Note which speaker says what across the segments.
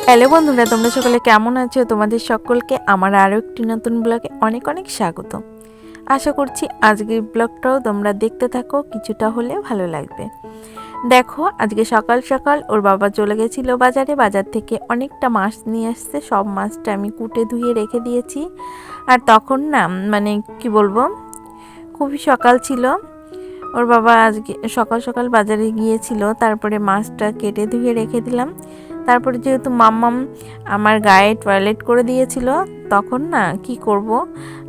Speaker 1: Hello বন্ধুরা, তোমরা সকলে কেমন আছো? তোমাদের সকলকে আমার আরও একটি নতুন ব্লগে অনেক অনেক স্বাগত। আশা করছি আজকের ব্লগটাও তোমরা দেখতে থাকো, কিছুটা হলেও ভালো লাগবে। দেখো, আজকে সকাল সকাল ওর বাবা চলে গেছিলো বাজারে। বাজার থেকে অনেকটা মাছ নিয়ে আসছে। সব মাছটা আমি কুটে ধুয়ে রেখে দিয়েছি। আর তখন না কি বলবো, খুবই সকাল ছিল। ওর বাবা আজকে সকাল সকাল বাজারে গিয়েছিল, তারপরে মাছটা কেটে ধুয়ে রেখে দিলাম। তারপরে যেহেতু মাম্মাম আমার গায়ে টয়লেট করে দিয়েছিল, তখন না কি করব,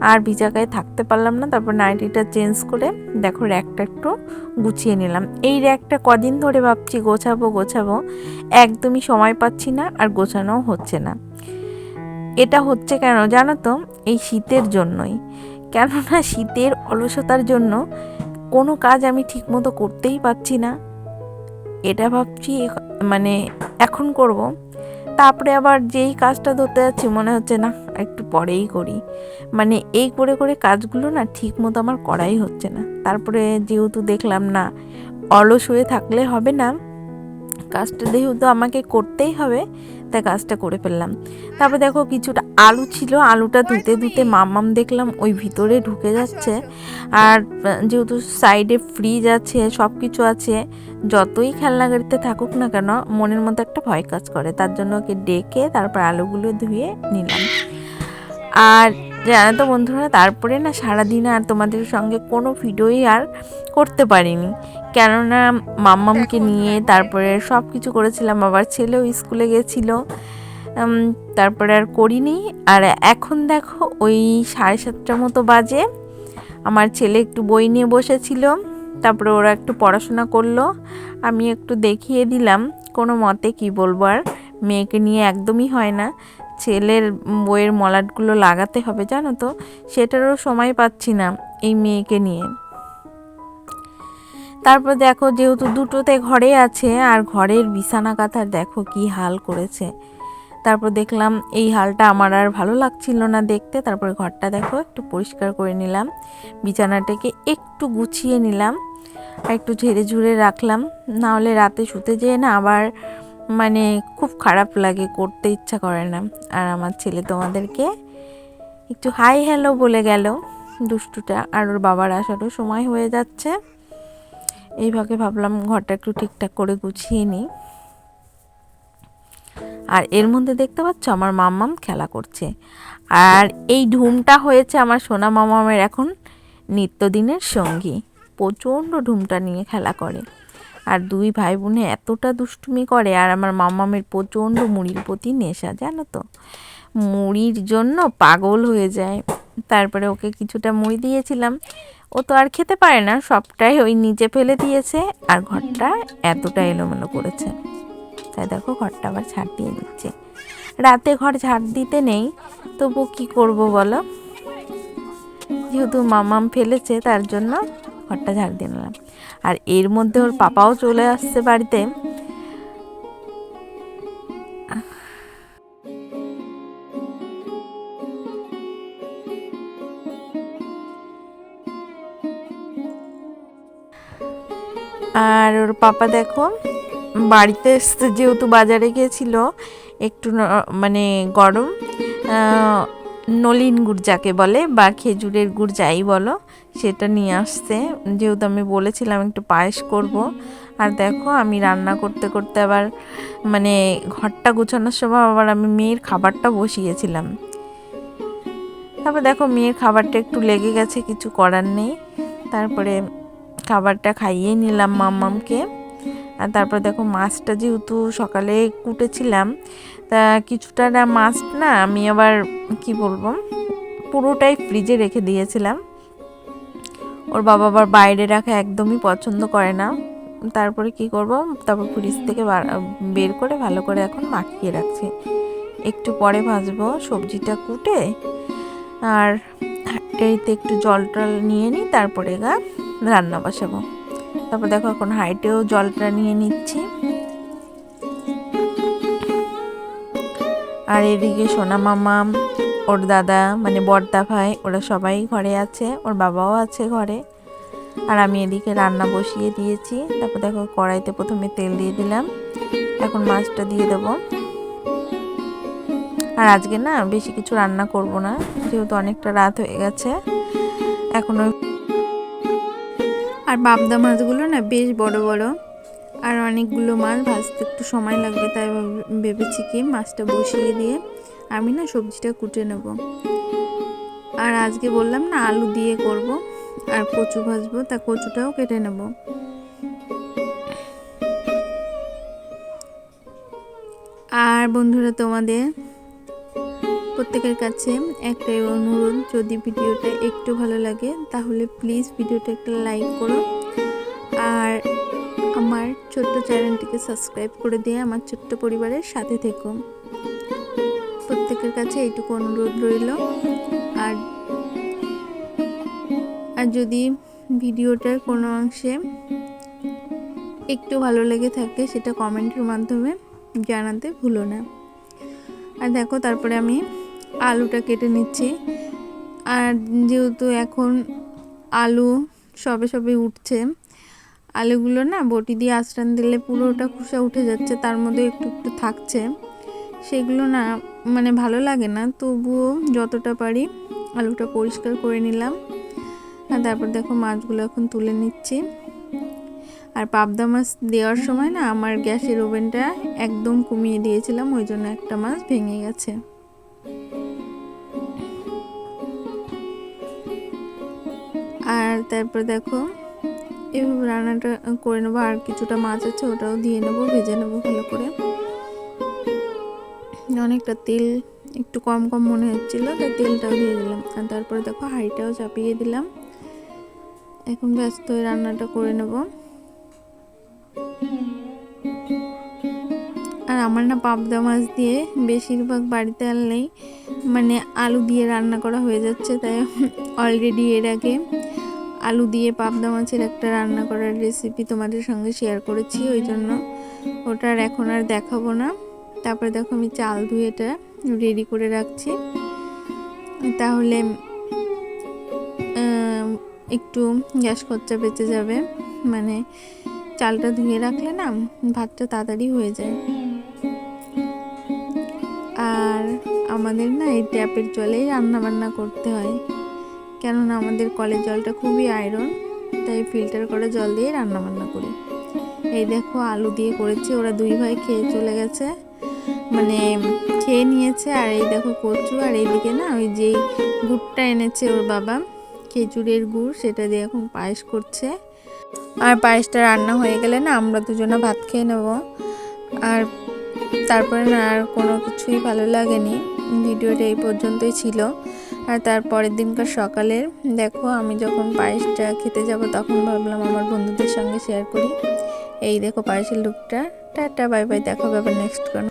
Speaker 1: আর ভিজা গায়ে থাকতে পারলাম না। তারপর নাইটিটা চেঞ্জ করে দেখো র্যাকটা একটু গুছিয়ে নিলাম। এই র্যাকটা কদিন ধরে ভাবছি গোছাবো, একদমই সময় পাচ্ছি না, আর গোছানোও হচ্ছে না। এটা হচ্ছে কেন জানো তো? এই শীতের জন্যই। কেননা শীতের অলসতার জন্য কোনো কাজ আমি ঠিকমতো করতেই পারছি না। এটা ভাবছি এখন করব, তারপরে আবার যেই কাজটা ধরতে যাচ্ছি মনে হচ্ছে না একটু পরেই করি। এই করে করে কাজগুলো না ঠিক মতো আমার করাই হচ্ছে না। তারপরে যেহেতু দেখলাম না অলস হয়ে থাকলে হবে না, কাজটা যেহেতু আমাকে করতেই হবে, তাই কাজটা করে ফেললাম। তারপর দেখো কিছুটা আলু ছিল, আলুটা ধুতে মাম্মাম দেখলাম ওই ভিতরে ঢুকে যাচ্ছে। আর যেহেতু সাইডে ফ্রিজ আছে, সব কিছু আছে, যতই খেলনা গাড়িতে থাকুক না কেন মনের মধ্যে একটা ভয় কাজ করে। তার জন্য ওকে ডেকে তারপর আলুগুলো ধুয়ে নিলাম। আর জানো তো বন্ধুরা, তারপরে না সারাদিন আর তোমাদের সঙ্গে কোনো ভিডিওই আর করতে পারিনি, কেননা মাম্মামকে নিয়ে তারপরে সব কিছু করেছিলাম। আবার ছেলেও স্কুলে গেছিলো, তারপরে আর করিনি। আর এখন দেখো ওই 7:30 মতো বাজে, আমার ছেলে একটু বই নিয়ে বসেছিল, তারপরে ওরা একটু পড়াশোনা করলো, আমি একটু দেখিয়ে দিলাম। কোনো মতে কি বলবো, আর মেয়েকে নিয়ে একদমই হয় না। ছেলের বইয়ের মলাটগুলো লাগাতে হবে জানো তো, সেটারও সময় পাচ্ছি না এই মেয়েকে নিয়ে। তারপর দেখো যেহেতু দুটোতে ঘরে আছে, আর ঘরের বিছানা কাঁথার দেখো কি হাল করেছে। তারপর দেখলাম এই হালটা আমার আর ভালো লাগছিল না দেখতে। তারপরে ঘরটা দেখো একটু পরিষ্কার করে নিলাম, বিছানাটাকে একটু গুছিয়ে নিলাম, আর একটু ঝেড়ে ঝুড়ে রাখলাম। না হলে রাতে শুতে যেয়ে না আবার খুব খারাপ লাগে, করতে ইচ্ছা করে না। আর আমার ছেলে তোমাদেরকে একটু হাই হ্যালো বলে গেল, দুষ্টুটা। আর ওর বাবার আসারও সময় হয়ে যাচ্ছে। এইভাবে ভাবলাম ঘরটা একটু ঠিকঠাক করে গুছিয়ে নিই। আর এর মধ্যে দেখতে পাচ্ছ আমার মাম্মাম খেলা করছে। আর এই ঢুমটা হয়েছে আমার সোনা মাম্মামের এখন নিত্যদিনের সঙ্গী। প্রচণ্ড ঢুমটা নিয়ে খেলা করে, আর দুই ভাই বোনে এতটা দুষ্টুমি করে। আর আমার মাম্মামের প্রচণ্ড মুড়ির প্রতি নেশা জানো তো, মুড়ির জন্য পাগল হয়ে যায়। তারপরে ওকে কিছুটা মুড়ি দিয়েছিলাম, ও তো আর খেতে পারে না, সবটাই ওই নিচে ফেলে দিয়েছে। আর ঘরটা এতটা এলোমেলো করেছে, তাই দেখো ঘরটা আবার ঝাড় দিয়ে নিচ্ছে। রাতে ঘর ঝাড় দিতে নেই, তবু কি করব বলো, যেহেতু মামাম ফেলেছে তার জন্য ঘরটা ঝাড় দিয়ে নিলাম। আর এর মধ্যে ওর পাপাও চলে আসছে বাড়িতে। আর ওর পাপা দেখো বাড়িতে এসছে, যেহেতু বাজারে গিয়েছিল, একটু গরম নলিন গুড় যাকে বলে, বা খেজুরের গুড় যাই বলো, সেটা নিয়ে আসছে। যেহেতু আমি বলেছিলাম একটু পায়েস করব। আর দেখো আমি রান্না করতে করতে আবার ঘরটা গোছানোর সময় আবার আমি মেয়ের খাবারটা বসিয়েছিলাম। তারপর দেখো মেয়ের খাবারটা একটু লেগে গেছে, কিছু করার নেই। তারপরে খাবারটা খাইয়ে নিলাম মাম্মামকে। আর তারপর দেখো মাছটা যেহেতু সকালে কুটেছিলাম, তা কিছুটা না মাছ না আমি আবার কি বলবো, পুরোটাই ফ্রিজে রেখে দিয়েছিলাম। ওর বাবা আবার বাইরে রাখা একদমই পছন্দ করে না। তারপরে কি করব, তারপর ফ্রিজ থেকে বের করে ভালো করে এখন মাখিয়ে রাখছি। একটু পরে ভাজবো সবজিটা কুটে, আর হাঁড়িতে একটু জল টল নিয়ে নিই, তারপরে রান্না বসাবো। তারপর দেখো এখন হাঁড়িতেও জলটা নিয়ে নিচ্ছি। আর এদিকে সোনা মামা, ওর দাদা বড়দা ভাই, ওরা সবাই ঘরে আছে, ওর বাবাও আছে ঘরে। আর আমি এদিকে রান্না বসিয়ে দিয়েছি। তারপর দেখো কড়াইতে প্রথমে তেল দিয়ে দিলাম, এখন মাছটা দিয়ে দেবো। আর আজকে না বেশি কিছু রান্না করব না, যেহেতু অনেকটা রাত হয়ে গেছে এখনো। আর পাবদা মাছগুলো না বেশ বড় বড়, আর অনেকগুলো মাছ ভাজতে একটু সময় লাগবে, তাই ভেবেছি কি মাছটা বসিয়ে দিয়ে আমি না সবজিটা কুটে নেব। আর আজকে বললাম না আলু দিয়ে করব আর কচু ভাজবো, তা কচুটাও কেটে নেব। আর বন্ধুরা, তোমাদের প্রত্যেকের কাছে একটাই অনুরোধ, যদি ভিডিওটা একটু ভালো লাগে তাহলে প্লিজ ভিডিওটা একটা লাইক করো, আর আমার ছোট্ট চ্যানেলটিকে সাবস্ক্রাইব করে দিয়ে আমার ছোট্ট পরিবারের সাথে থেকো। প্রত্যেকের কাছে এইটুকু অনুরোধ রইল। আর যদি ভিডিওটার কোনো অংশে একটু ভালো লেগে থাকে সেটা কমেন্টের মাধ্যমে জানাতে ভুলো না। আর দেখো, তারপরে আমি আলুটা কেটে নিচ্ছি। আর যেহেতু এখন আলু সবে সবে উঠছে, আলুগুলো না বটি দিয়ে আঁচড়ান দিলে পুরোটা খোসা উঠে যাচ্ছে, তার মধ্যে একটু একটু থাকছে, সেগুলো না মানে ভালো লাগে না। তবুও যতটা পারি আলুটা পরিষ্কার করে নিলাম। আর তারপর দেখো মাছগুলো এখন তুলে নিচ্ছি। আর পাবদা মাছ দেওয়ার সময় না আমার গ্যাসের ওভেনটা একদম কমিয়ে দিয়েছিলাম, ওই জন্য একটা মাছ ভেঙে গেছে। আর তারপর দেখো এভাবে রান্নাটা করে নেবো। আর কিছুটা মাছ আছে, ওটাও দিয়ে নেবো, ভেজে নেবো ভালো করে। অনেকটা তেল একটু কম কম মনে হচ্ছিলো, তাই তেলটাও দিয়ে দিলাম। আর তারপরে দেখো হাঁড়িটাও চাপিয়ে দিলাম। এখন ব্যস্ত হয়ে রান্নাটা করে নেব। আর আমার না পাবদা মাছ দিয়ে বেশিরভাগ বাড়িতে আনলেই মানে আলু দিয়ে রান্না করা হয়ে যাচ্ছে, তাই অলরেডি এর আগে আলু দিয়ে পাবদা মাছের একটা রান্না করার রেসিপি তোমাদের সঙ্গে শেয়ার করেছি, ওই জন্য ওটা এখন আর দেখাবো না। তারপরে দেখো আমি চাল ধুয়ে এটা রেডি করে রাখছি, তাহলে একটু গ্যাস খরচা বেঁচে যাবে। মানে চালটা ধুয়ে রাখলে না ভাতটা তাড়াতাড়ি হয়ে যায়। আর আমাদের না এই ট্যাপের জলেই রান্না বান্না করতে হয়, কেননা আমাদের কলের জলটা খুবই আয়রন, তাই ফিল্টার করে জল দিয়ে রান্না বান্না করি। এই দেখো আলু দিয়ে করেছি, ওরা দুই ভাই খেয়ে চলে গেছে, মানে খেয়ে নিয়েছে। আর এই দেখো কচু, আর এইদিকে না ওই যেই গুড়টা এনেছে ওর বাবা, খেজুরের গুড়, সেটা দিয়ে এখন পায়েস করছে। আর পায়েসটা রান্না হয়ে গেলে না আমরা দুজনে ভাত খেয়ে নেব। আর তারপরে না আর কোনো কিছুই ভালো লাগেনি, ভিডিওটা এই পর্যন্তই ছিল। আর তারপরের দিনকার সকালের দেখো আমি যখন পায়েসটা খেতে যাব তখন ভাবলাম আমার বন্ধুদের সঙ্গে শেয়ার করি। এই দেখো পায়েসের লুকটা। টাটা, বাই বাই, দেখা হবে আবার নেক্সট কোন